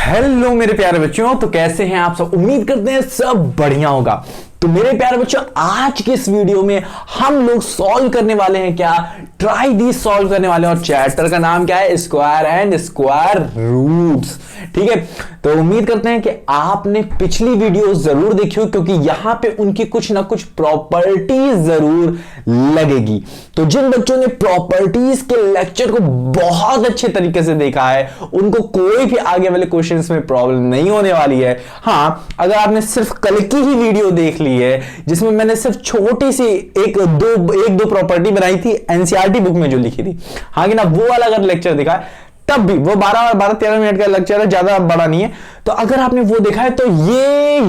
Hello मेरे प्यारे बच्चों, तो कैसे हैं आप सब। उम्मीद करते हैं सब बढ़िया होगा। तो मेरे प्यारे बच्चों, आज के इस वीडियो में हम लोग सॉल्व करने वाले हैं क्या, ट्राई दिस सॉल्व करने वाले हैं। और चैप्टर का नाम क्या है, स्क्वायर एंड स्क्वायर रूट्स। ठीक है, तो उम्मीद करते हैं कि आपने पिछली वीडियो जरूर देखी हो, क्योंकि यहां पे उनकी कुछ ना कुछ प्रॉपर्टीज जरूर लगेगी। तो जिन बच्चों ने प्रॉपर्टीज के लेक्चर को बहुत अच्छे तरीके से देखा है, उनको कोई भी आगे वाले क्वेश्चंस में प्रॉब्लम नहीं होने वाली है। हाँ, अगर आपने सिर्फ कल की ही वीडियो देख ली है, जिसमें मैंने सिर्फ छोटी सी एक दो प्रॉपर्टी बनाई थी एनसीईआरटी बुक में जो लिखी थी, हाँ कि ना, वो वाला अगर लेक्चर देखा है तब भी, वो 12-13 मिनट का लेक्चर है, ज्यादा बड़ा नहीं है। तो अगर आपने वो देखा है तो ये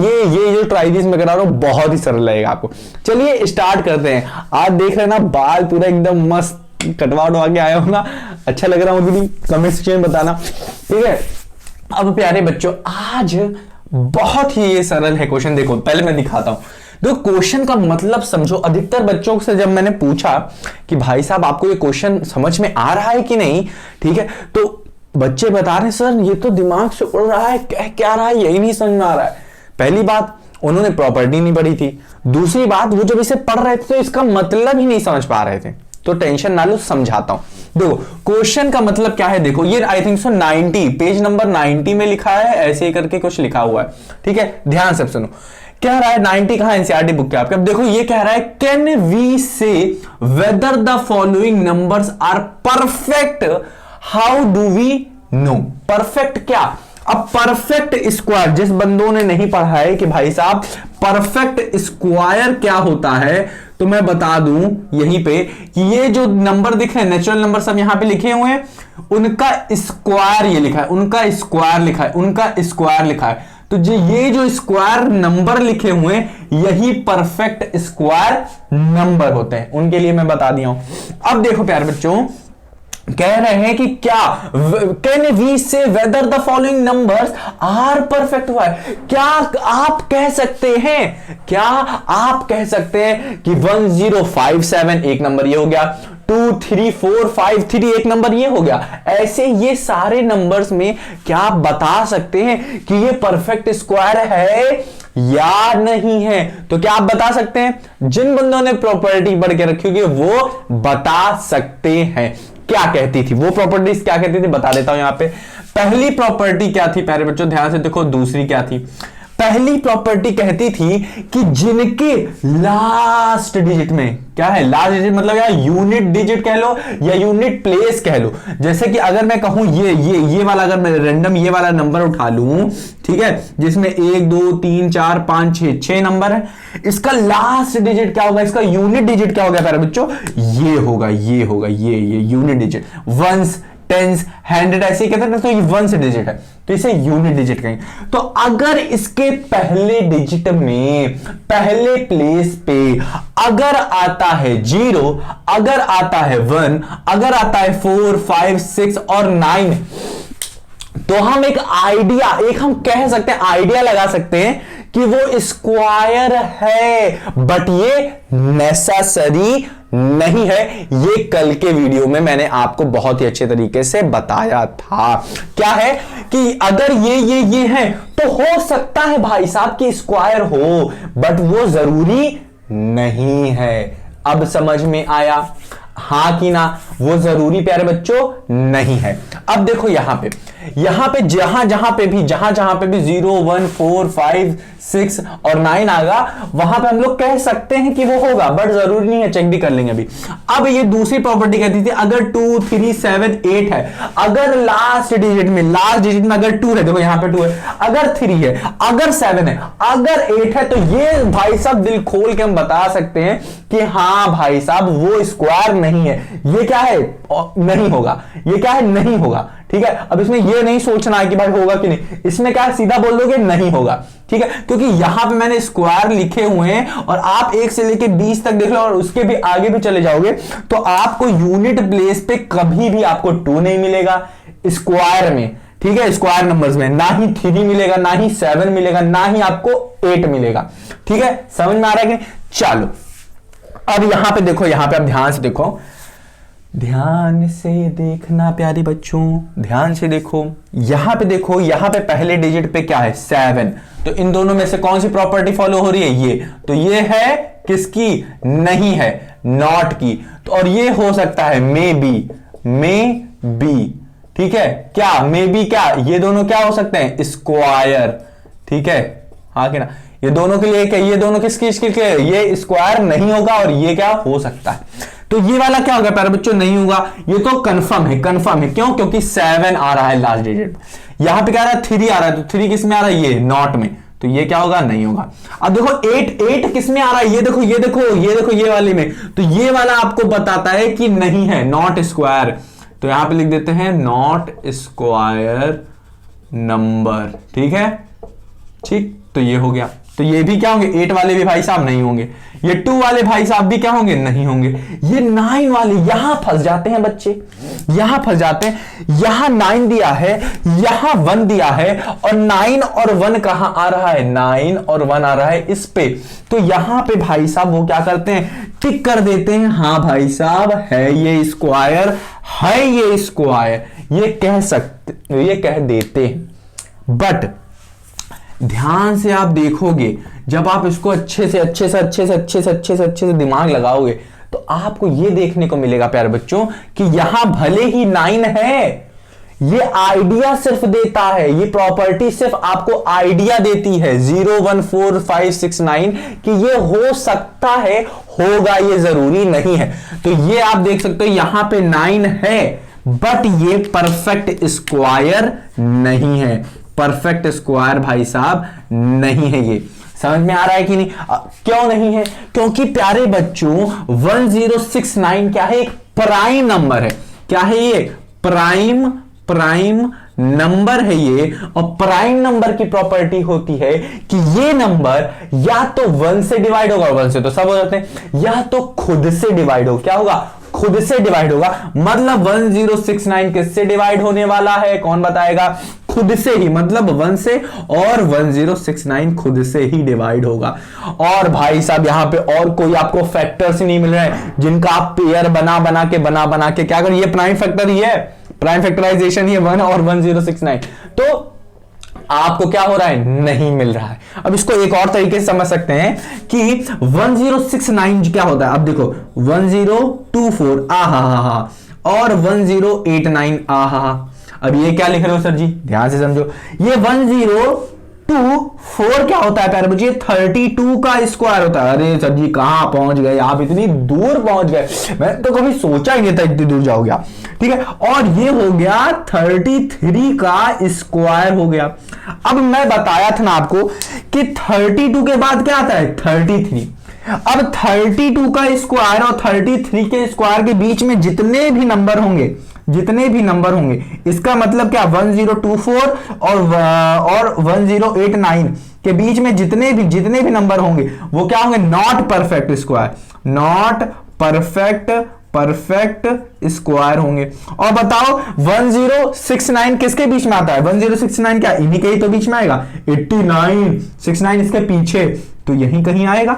जो ट्राई दिस मैं करा रहा हूं बहुत ही सरल लगेगा आपको। चलिए स्टार्ट करते हैं। आज देख रहे हैं ना, बाल पूरा एकदम मस्त कटवा के आया हूं ना, अच्छा लग रहा हूं कि नहीं, कमेंट सेक्शन में बताना। ठीक है, अब प्यारे बच्चों, आज बहुत ही ये सरल है क्वेश्चन। देखो पहले मैं दिखाता हूं, तो क्वेश्चन का मतलब समझो। अधिकतर बच्चों से जब मैंने पूछा कि भाई साहब आपको ये क्वेश्चन समझ में आ रहा है कि नहीं, ठीक है, तो बच्चे बता रहे हैं सर ये तो दिमाग से उड़ रहा है, कह क्या रहा है यही नहीं समझ में आ रहा है। पहली बात, उन्होंने प्रॉपर्टी नहीं पढ़ी थी। दूसरी बात, वो जब इसे पढ़ रहे थे तो इसका मतलब ही नहीं समझ पा रहे थे। तो टेंशन ना लो, समझाता हूं। देखो क्वेश्चन का मतलब क्या है, देखो ये I think so 90 page number 90 में लिखा है, ऐसे ही करके कुछ लिखा हुआ है। ठीक है, ध्यान से सुनो। कह रहा है 90 कहां, एनसीईआरटी बुक के आपके। अब देखो ये कह रहा है, can we say whether the following numbers are perfect, how do we know. Perfect क्या, अब परफेक्ट स्क्वायर, जिस बंदों ने नहीं पढ़ा है कि भाई साहब परफेक्ट स्क्वायर क्या होता है, तो मैं बता दूं यहीं पे कि ये जो नंबर दिख रहे हैं, नेचुरल नंबर सब यहां पे लिखे हुए हैं, उनका स्क्वायर ये लिखा है, उनका स्क्वायर लिखा है, उनका स्क्वायर लिखा है। तो ये जो स्क्वायर नंबर लिखे हुए हैं, यही परफेक्ट स्क्वायर नंबर होते हैं। उनके लिए मैं बता दिया हूं। अब देखो प्यारे बच्चों, कह रहे हैं कि क्या, can we say whether the following numbers are perfect हुआ है। क्या आप कह सकते हैं, क्या आप कह सकते हैं कि 1057 एक नंबर ये हो गया, 23453 एक नंबर ये हो गया। ऐसे ये सारे नंबर्स में क्या आप बता सकते हैं कि ये परफेक्ट स्क्वायर है या नहीं है। तो क्या आप बता सकते हैं, जिन बंदों ने प्रॉपर्टी पढ़ के रखी होगी वो बता सकते हैं। क्या कहती थी वो प्रॉपर्टीज, क्या कहती थी, बता देता हूं यहां पे। पहली प्रॉपर्टी क्या थी प्यारे बच्चों, ध्यान से देखो। दूसरी क्या थी, पहली प्रॉपर्टी कहती थी कि जिनके लास्ट डिजिट में क्या है, लास्ट डिजिट मतलब या यूनिट डिजिट कह लो या यूनिट प्लेस कह लो। जैसे कि अगर मैं कहूं ये वाला, अगर मैं रैंडम ये वाला नंबर उठा लूं, ठीक है, जिसमें 1 2 3 4 5 6 नंबर है, इसका लास्ट डिजिट क्या होगा, इसका यूनिट डिजिट क्या होगा प्यारे बच्चों, ये होगा ये unit digit. Ones, tens, hundred ऐसे ही कहते हैं, तो ये वन से डिजिट है, तो इसे यूनिट डिजिट कहेंगे। तो अगर इसके पहले डिजिट में, पहले प्लेस पे अगर आता है 0, अगर आता है 1, अगर आता है 4 5 6 और 9, तो हम एक आइडिया, हम कह सकते हैं, आइडिया लगा सकते हैं कि वो स्क्वायर है। बट ये नेसेसरी नहीं है। ये कल के वीडियो में मैंने आपको बहुत ही अच्छे तरीके से बताया था। क्या है कि अगर ये है तो हो सकता है भाई साहब कि स्क्वायर हो, बट वो जरूरी नहीं है। अब समझ में आया, हाँ कि ना, वो जरूरी प्यारे बच्चों नहीं है। अब देखो यहां पे जहां पे भी 0 1 4 5 6 और 9 आएगा, वहां पे हम लोग कह सकते हैं कि वो होगा, बट जरूरी नहीं है, चेक भी कर लेंगे अभी। अब ये दूसरी प्रॉपर्टी कहती थी, अगर 2 3 7 8 है, अगर लास्ट डिजिट में अगर 2 है, देखो यहां पे 2 है, अगर 3 है, अगर 7 है, अगर 8 है, तो ये भाई साहब दिल खोल के हम बता सकते हैं कि हाँ भाई साहब वो स्क्वायर नहीं है। ये क्या है, नहीं होगा। ये क्या है, नहीं होगा। ठीक है, अब इसमें ये नहीं सोचना है कि भाई होगा कि नहीं, इसमें क्या है, सीधा बोल दोगे नहीं होगा। ठीक है, क्योंकि यहां पे मैंने स्क्वायर लिखे हुए हैं, और आप 1 से लेके 20 तक देख लो, और उसके भी आगे भी चले जाओगे, तो आपको यूनिट प्लेस पे कभी भी आपको 2 नहीं मिलेगा स्क्वायर में। ठीक है, स्क्वायर नंबर्स में ना ही 3 मिलेगा, ना ही 7 मिलेगा, ना ही आपको 8 मिलेगा। ठीक है, समझ में आ रहा है कि नहीं? चलो अब यहां पे देखो, यहां पे आप ध्यान से देखो, ध्यान से देखना प्यारे बच्चों, ध्यान से देखो, यहां पे देखो, यहां पे पहले डिजिट पे क्या है 7, तो इन दोनों में से कौन सी प्रॉपर्टी फॉलो हो रही है, ये तो ये है किसकी, नहीं है, नॉट की, तो और ये हो सकता है मे बी, ठीक है, क्या मे बी, क्या ये दोनों क्या हो सकते हैं, स्क्वायर, ठीक है, हाँ कि ना, ये दोनों के लिए क्या, ये दोनों किसके लिए, ये स्क्वायर नहीं होगा और ये क्या हो सकता है, तो ये वाला क्या होगा प्यारे बच्चों, नहीं होगा, ये तो कंफर्म है, क्यों, क्योंकि 7 आ रहा है लास्ट डिजिट, यहां पे क्या आ रहा है 3 आ रहा है, तो 3 किस में आ रहा है, ये नॉट में, तो ये क्या होगा, नहीं होगा। अब देखो 8 किस में आ रहा है, ये देखो ये वाले में, तो ये वाला आपको बताता है कि नहीं है, नॉट स्क्वायर, तो यहां पे लिख देते हैं नॉट स्क्वायर नंबर, ठीक है, ठीक, तो ये हो गया, तो ये भी क्या होंगे, 8 वाले भी भाई साहब नहीं होंगे, ये 2 वाले भाई साहब भी क्या होंगे, नहीं होंगे, ये 9 वाले यहां फंस जाते हैं बच्चे, यहां फंस जाते हैं, यहां 9 दिया है, यहां 1 दिया है, और 9 और 1 कहां आ रहा है, 9 और 1 आ रहा है इस पे, तो यहां पे भाई साहब वो क्या करते हैं, टिक कर देते हैं, हाँ भाई साहब है ये स्क्वायर, है ये स्क्वायर, ये कह देते हैं, बट ध्यान से आप देखोगे, जब आप इसको अच्छे से दिमाग लगाओगे, तो आपको यह देखने को मिलेगा प्यारे बच्चों कि यहां भले ही 9 है, ये आइडिया सिर्फ देता है, ये प्रॉपर्टी सिर्फ आपको आइडिया देती है 0 1 4 5 6 9 कि ये हो सकता है, होगा, ये जरूरी नहीं है, तो ये आप देख सकते हो यहां पे 9 है, बट ये परफेक्ट स्क्वायर नहीं है, परफेक्ट स्क्वायर भाई साहब नहीं है, ये समझ में आ रहा है कि नहीं, क्यों नहीं है, क्योंकि प्यारे बच्चों 1069 क्या है, एक प्राइम नंबर है, क्या है ये, प्राइम नंबर है ये, और प्राइम नंबर की प्रॉपर्टी होती है कि ये नंबर या तो 1 से डिवाइड होगा, 1 से तो सब हो जाते हैं, या तो खुद से डिवाइड हो, क्या होगा, खुद से डिवाइड होगा, मतलब 1069 किससे डिवाइड होने वाला है, कौन बताएगा, खुद से ही, मतलब 1 से, और 1069 खुद से ही डिवाइड होगा, और भाई साहब यहां पे और कोई आपको फैक्टर्स नहीं मिल रहे हैं जिनका आप पेयर बना के क्या करें, ये प्राइम फैक्टर ही है, प्राइम फैक्टराइजेशन ही 1 और 1069, तो आपको क्या हो रहा है, नहीं मिल रहा है। अब इसको एक और तरीके से समझ सकते हैं कि 1069 क्या होता है, अब देखो 1024 आहा और 1089 आहा, अब ये क्या लिख रहे हो सर जी, ध्यान से समझो, ये 1024 क्या होता है प्यारे बच्चे, 32 का स्क्वायर होता है, अरे सर जी कहां पहुंच गए आप, इतनी दूर पहुंच गए, मैं तो कभी सोचा ही नहीं था इतनी दूर जाओगे आप, ठीक है, और ये हो गया 33 का स्क्वायर हो गया। अब मैं बताया था ना आपको कि 32 के बाद क्या आता है, 33, अब 32 का स्क्वायर और 33 के स्क्वायर के बीच में जितने भी नंबर होंगे, इसका मतलब क्या, 1024 और 1089 के बीच में जितने भी नंबर होंगे वो क्या होंगे, not perfect square, not perfect square होंगे। और बताओ 1069 किसके बीच में आता है, 1069 क्या इन्हीं के ही तो बीच में आएगा, 89 69 इसके पीछे, तो यहीं कहीं आएगा,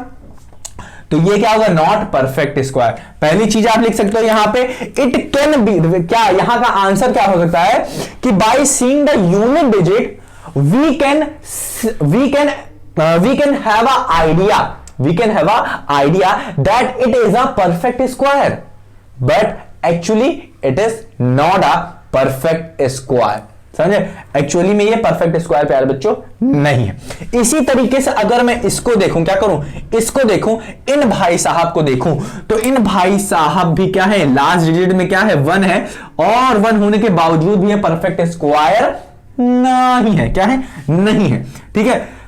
तो ये क्या होगा, नॉट परफेक्ट स्क्वायर। पहली चीज आप लिख सकते हो यहां पे, इट कैन बी, क्या यहां का आंसर क्या हो सकता है कि by seeing the unit digit we can have a idea that it is a perfect square, but actually it is not a perfect square, समझे, एक्चुअली में ये परफेक्ट स्क्वायर प्यारे बच्चों नहीं है। इसी तरीके से अगर मैं इसको देखूं, क्या करूं, इसको देखूं, इन भाई साहब को देखूं, तो इन भाई साहब भी क्या है, लास्ट डिजिट में क्या है, 1 है, और 1 होने के बावजूद भी ये परफेक्ट स्क्वायर नहीं है, क्या है, नहीं है, ठीक है।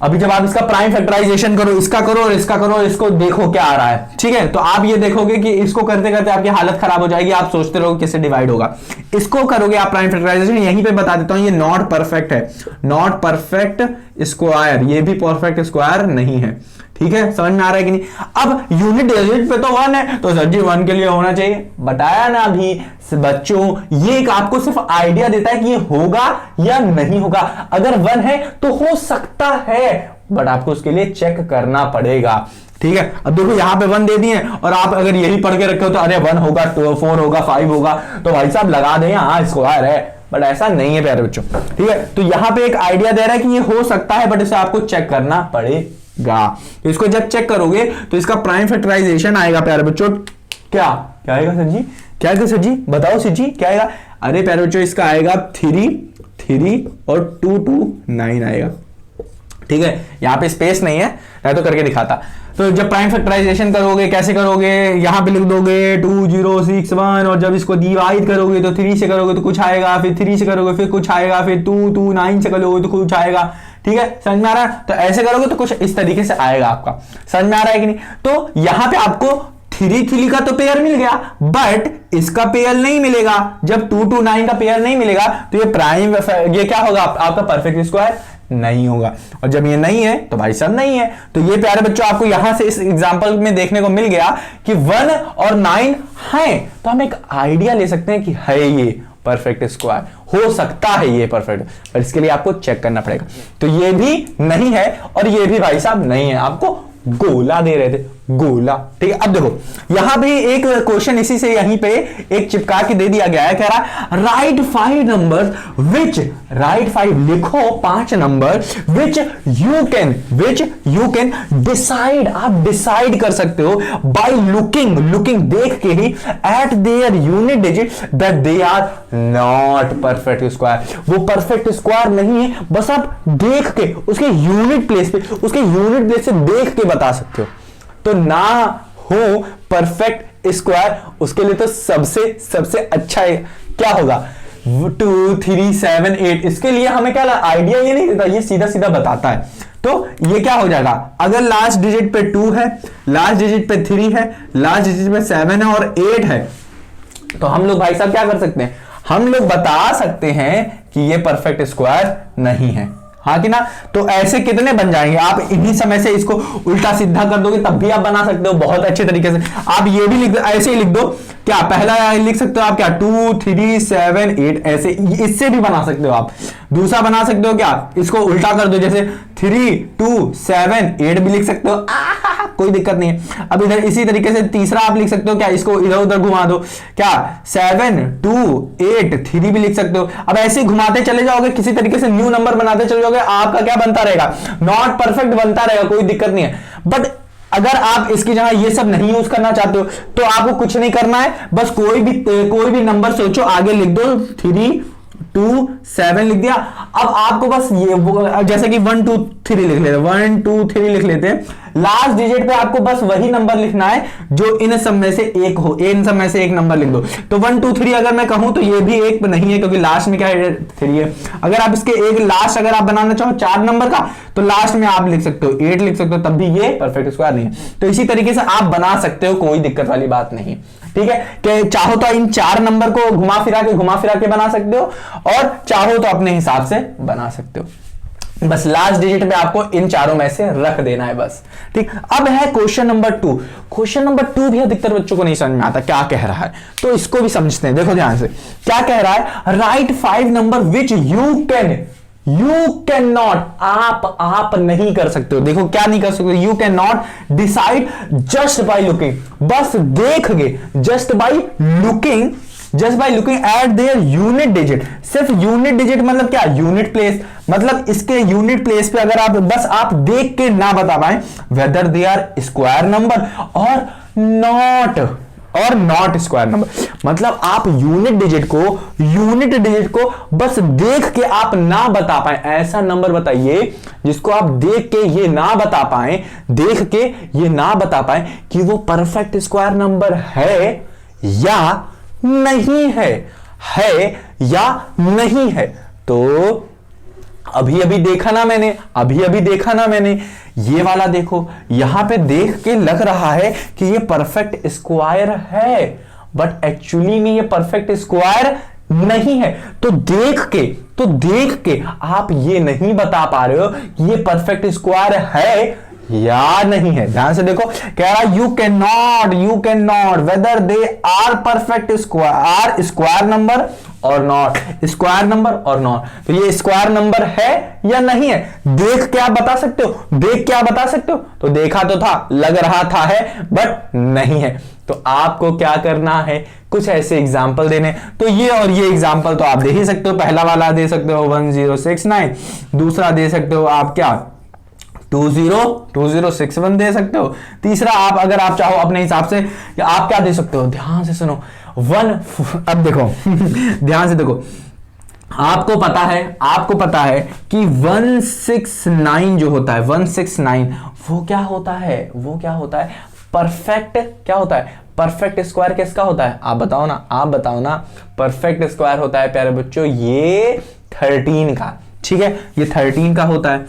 अभी जब आप इसका प्राइम फैक्टराइजेशन करो, इसका करो और इसका करो, इसको देखो क्या आ रहा है, ठीक है, तो आप ये देखोगे कि इसको करते करते आपकी हालत खराब हो जाएगी, आप सोचते रहोगे किससे डिवाइड होगा, इसको करोगे आप प्राइम फैक्टराइजेशन, यहीं पे बता देता हूं ये नॉट परफेक्ट है, नॉट परफेक्ट स्क्वायर, ये भी परफेक्ट स्क्वायर नहीं है, ठीक है, समझ में आ रहा है कि नहीं। अब यूनिट डिजिट पे तो 1 है, तो सर जी 1 के लिए होना चाहिए, बताया ना अभी बच्चों, ये एक आपको सिर्फ आइडिया देता है कि ये होगा या नहीं होगा, अगर 1 है तो हो सकता है बट आपको उसके लिए चेक करना पड़ेगा। ठीक है, अब देखो यहाँ पे 1 दे दिए और आप अगर यही पढ़ के रखे हो तो अरे 1 होगा, 4 होगा, 5 होगा, तो भाई साहब लगा दें हाँ स्क्वायर है, बट ऐसा नहीं है प्यारे बच्चों। ठीक है, तो यहाँ पे एक आइडिया दे रहा है कि ये हो सकता है, बट इसे आपको चेक करना पड़ेगा। तो इसको जब चेक करोगे तो इसका प्राइम फैक्टराइजेशन आएगा प्यारे बच्चों, क्या आएगा सर जी, क्या आएगा सर जी, बताओ सर जी क्या आएगा। अरे प्यारे बच्चों इसका आएगा 3 और 2 2 9 आएगा। ठीक है, यहां पे स्पेस नहीं है, मैं तो करके दिखाता। तो जब प्राइम फैक्टराइजेशन करोगे कैसे करोगे, यहां पे लिख दोगे 2 0 6 1 और जब इसको डिवाइड करोगे तो 3 से करोगे तो कुछ आएगा, फिर 3 से करोगे फिर कुछ आएगा, फिर 2 2 9 से करोगे तो कुछ आएगा। ठीक है, समझ में आ रहा है। तो ऐसे करोगे तो कुछ इस तरीके से आएगा आपका, समझ में आ रहा है कि नहीं। तो यहां पे आपको 3 3 का तो पेयर मिल गया, बट इसका पेयर नहीं मिलेगा। जब 2 2 9 का पेयर नहीं मिलेगा तो ये प्राइम, ये क्या होगा आपका परफेक्ट स्क्वायर नहीं होगा, और जब ये नहीं है तो भाई साहब नहीं है। तो ये प्यारे बच्चों आपको यहां से इस एग्जांपल में देखने को मिल गया कि 1 और 9 हैं, तो हम एक आइडिया ले सकते हैं कि है ये परफेक्ट स्क्वायर, हो सकता है ये परफेक्ट, पर इसके लिए आपको चेक करना पड़ेगा। तो ये भी नहीं है और ये भी भाई साहब नहीं है, आपको गोला दे रहे थे, गोला। ठीक है, अब देखो यहां भी एक क्वेश्चन इसी से यहीं पे एक चिपका के दे दिया गया है, कह रहा राइट 5 नंबर विच, राइट 5 लिखो 5 number which you can decide, आप डिसाइड कर सकते हो बाय लुकिंग देख के ही at their unit digit that they are not perfect square, वो परफेक्ट स्क्वायर नहीं है, बस आप देख के उसके यूनिट प्लेस से देख के बता सकते हो। तो ना हो परफेक्ट स्क्वायर, उसके लिए तो सबसे अच्छा है क्या होगा 2 3 7 8, इसके लिए हमें क्या आइडिया ये नहीं देता, ये सीधा बताता है। तो ये क्या हो जाएगा, अगर लास्ट डिजिट पे 2 है, लास्ट डिजिट पे 3 है, लास्ट डिजिट पे 7 है और 8 है, तो हम लोग भाई साहब क्या कर सकते हैं, हम लोग बता सकते हैं कि ये परफेक्ट स्क्वायर नहीं है, हाँ कि ना। तो ऐसे कितने बन जाएंगे, आप इन्हीं समय से इसको उल्टा सीधा कर दोगे तब भी आप बना सकते हो बहुत अच्छे तरीके से। आप ये भी लिख, ऐसे ही लिख दो, क्या पहला लिख सकते हो आप, क्या 2 3 7 8, ऐसे इससे भी बना सकते हो आप। दूसरा बना सकते हो क्या, इसको उल्टा कर दो, जैसे 3 2 7 8 भी लिख सकते हो, कोई दिक्कत नहीं है। अब इधर इसी तरीके से तीसरा आप लिख सकते हो, क्या इसको इधर उधर घुमा दो, क्या 7 2 8 3 भी लिख सकते हो। अब ऐसे घुमाते चले जाओगे, किसी तरीके से न्यू नंबर बनाते चले जाओगे, आपका क्या बनता रहेगा, नॉट परफेक्ट बनता रहेगा, कोई दिक्कत नहीं है। बट अगर आप इसकी जगह ये सब नहीं यूज करना चाहते हो तो आपको कुछ नहीं करना है, बस कोई भी नंबर सोचो, आगे लिख दो 3 2 7 लिख दिया। अब आपको बस ये जैसे कि 1 2 3 लिख लेते हैं, 1 2 3 लिख लेते हैं, लास्ट डिजिट पे आपको बस वही नंबर लिखना है जो इन सब में से एक हो, इन सब में से एक नंबर लिख दो। तो 1 2 3 अगर मैं कहूं तो ये भी एक नहीं है, क्योंकि लास्ट में क्या है 3 है। अगर आप इसके एक लास्ट अगर आप बनाना चाहो 4 नंबर का, तो लास्ट में आप लिख सकते हो 8 लिख सकते हो, तब भी ये परफेक्ट स्क्वायर नहीं है। तो इसी तरीके से आप बना सकते हो, कोई दिक्कत वाली बात नहीं। ठीक है, कि चाहो तो इन 4 नंबर को घुमा फिरा के बना सकते हो, और चाहो तो अपने हिसाब से बना सकते हो, बस लास्ट डिजिट में आपको इन चारों में से रख देना है बस। ठीक, अब है क्वेश्चन नंबर 2। क्वेश्चन नंबर 2 भी अधिकतर बच्चों को नहीं समझ में आता क्या कह रहा है, तो इसको भी समझते हैं। देखो ध्यान से क्या कह रहा है, right 5 number which you can not, आप नहीं कर सकते हो। देखो क्या नहीं कर सकते, you can not decide just by looking, बस देख के, just by looking at their unit digit. सिर्फ यूनिट डिजिट मतलब क्या, यूनिट प्लेस, मतलब इसके यूनिट प्लेस पे अगर आप देख के ना बता पाए whether they are square number और नॉट स्क्वायर नंबर, मतलब आप यूनिट डिजिट को बस देख के आप ना बता पाए, ऐसा नंबर बताइए जिसको आप देख के ये ना बता पाए कि वो परफेक्ट स्क्वायर नंबर है या नहीं है या नहीं है। तो अभी देखा ना मैंने ये वाला, देखो यहां पे देख के लग रहा है कि ये परफेक्ट स्क्वायर है, बट एक्चुअली में ये परफेक्ट स्क्वायर नहीं है। तो देख के आप ये नहीं बता पा रहे हो कि ये परफेक्ट स्क्वायर है या नहीं है? ध्यान से देखो, कह रहा you can not whether they are perfect square, are square number और नॉट, स्क्वायर नंबर और नॉट। तो ये स्क्वायर नंबर है या नहीं है? देख के आप बता सकते हो, देख के आप बता सकते हो। तो देखा तो था, लग रहा था है, बट नहीं है। तो आपको क्या करना है, कुछ ऐसे एग्जाम्पल देने। तो ये और ये एग्जाम्पल तो आप दे ही सकते हो। पहला वाला दे सकते हो 1069, दूसरा दे सकते हो आप क्या 2061 दे सकते हो। तीसरा आप अगर आप चाहो अपने हिसाब से आप क्या दे सकते हो, ध्यान से सुनो, अब देखो ध्यान से देखो, आपको पता है कि 169 जो होता है 169 वो क्या होता है परफेक्ट, क्या होता है परफेक्ट स्क्वायर किसका होता है? आप बताओ ना। परफेक्ट स्क्वायर होता है प्यारे बच्चों ये 13 का, ठीक है, ये 13 का होता है,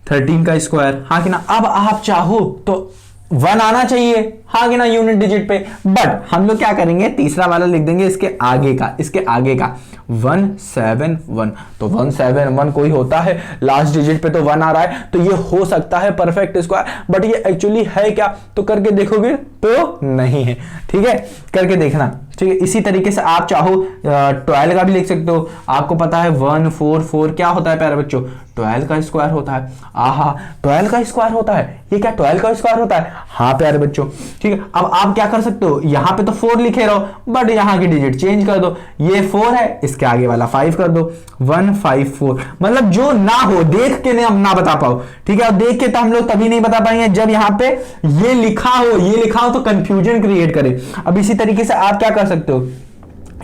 13 का स्क्वायर, हाँ कि ना। अब आप चाहो तो 1 आना चाहिए, हाँ कि ना, यूनिट डिजिट पे, बट हम लोग क्या करेंगे, तीसरा वाला लिख देंगे इसके आगे का 171। तो 171 कोई होता है, लास्ट डिजिट पे तो 1 आ रहा है, तो ये हो सकता है परफेक्ट स्क्वायर, बट ये एक्चुअली है क्या? तो करके देखोगे तो नहीं है, ठीक है, करके देखना, ठीक है। इसी तरीके से आप चाहो 12 का भी लिख सकते हो। आपको पता है 144 क्या होता है प्यारे बच्चों? 12 का स्क्वायर होता है। आहा, 12 का स्क्वायर होता है, ये क्या 12 का स्क्वायर होता है? हाँ प्यारे बच्चों, ठीक है। अब आप क्या कर सकते हो, यहां पे तो 4 लिखे रहो, बट यहां की डिजिट चेंज कर दो, ये 4 है, इसके आगे वाला 5 कर दो, 154। मतलब जो ना हो, देख के ना बता पाओ, ठीक है। और देख के तो हम लोग तभी नहीं बता पाएंगे जब यहाँ पे ये लिखा हो तो कंफ्यूजन क्रिएट करे। अब इसी तरीके से आप क्या कर सकते हो,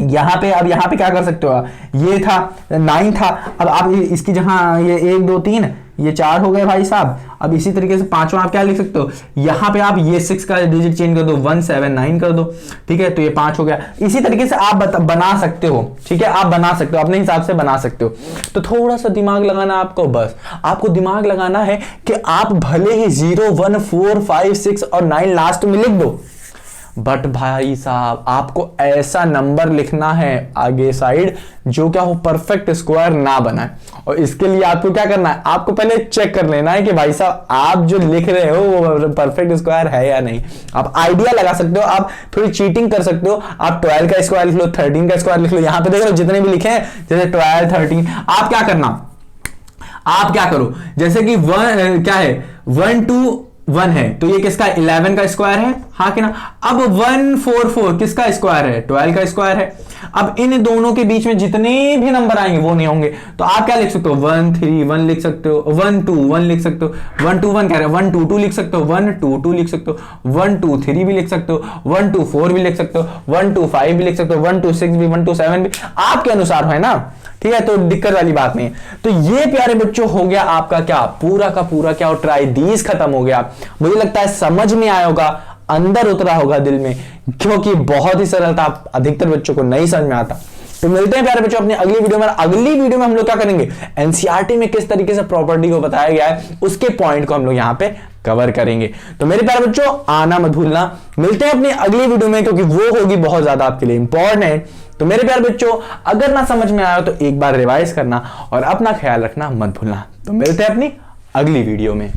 यहाँ पे क्या कर सकते हो, ये था 9 था, अब आप इसकी जहां ये 1 2 3 ये 4 हो गए भाई साहब। अब इसी तरीके से 5वां आप क्या लिख सकते हो, यहाँ पे आप ये 6 का डिजिट चेंज कर दो, 179 कर दो, ठीक है, तो ये 5 हो गया। इसी तरीके से आप बना सकते हो, ठीक है, आप बना सकते हो, अपने हिसाब से बना सकते हो। तो थोड़ा सा दिमाग लगाना आपको, बस आपको दिमाग लगाना है कि आप भले ही 0 1 4 5 6 और 9 लास्ट में लिख दो, बट भाई साहब आपको ऐसा नंबर लिखना है आगे साइड जो क्या हो परफेक्ट स्क्वायर ना बनाए। और इसके लिए आपको क्या करना है, आपको पहले चेक कर लेना है कि भाई साहब आप जो लिख रहे हो वो परफेक्ट स्क्वायर है या नहीं। आप आइडिया लगा सकते हो, आप थोड़ी चीटिंग कर सकते हो, आप 12 का स्क्वायर लिख लो, 13 का स्क्वायर लिख लो, यहां पे देख लो जितने भी लिखे हैं, जैसे 12 13। आप क्या करो, जैसे कि क्या है 1 2 1 है, तो ये किसका 11 का स्क्वायर है, हाँ कि ना। अब 144 किसका स्क्वायर है, 12 का स्क्वायर है। अब इन दोनों के बीच में जितने भी नंबर आएंगे वो नहीं होंगे, तो आप क्या लिख सकते हो 1 3 1 लिख सकते हो, 1 2 1 लिख सकते हो, 1 2 1 कह रहे हैं 1 2 2 लिख सकते हो, 1 2 2 लिख सकते हो, 1 2 3 भी लिख सकते हो, 1 2 4 भी लिख सकते हो, 1 2 5 भी लिख सकते हो, 1 2 6 भी, 1 2 7 भी, आपके अनुसार है ना, ठीक है। तो दिक्कत वाली बात नहीं है। तो ये प्यारे बच्चों हो गया आपका क्या पूरा का पूरा क्या ट्राई दीज खत्म हो गया। मुझे लगता है समझ में आया होगा, अंदर उतरा होगा दिल में, क्योंकि बहुत ही सरल था, अधिकतर बच्चों को नहीं समझ में आता। तो मिलते हैं प्यारे बच्चों अपनी अगली वीडियो में। अगली वीडियो में हम लोग क्या करेंगे, एनसीईआरटी में किस तरीके से प्रॉपर्टी को बताया गया है उसके पॉइंट को हम लोग यहाँ पे कवर करेंगे। तो मेरे प्यारे बच्चों आना मत भूलना। मिलते हैं अपनी अगली वीडियो में, क्योंकि वो होगी बहुत ज्यादा आपके लिए इंपॉर्टेंट। तो मेरे प्यारे बच्चों अगर ना समझ में आया तो एक बार रिवाइज करना और अपना ख्याल रखना मत भूलना। तो मिलते हैं अपनी अगली वीडियो में।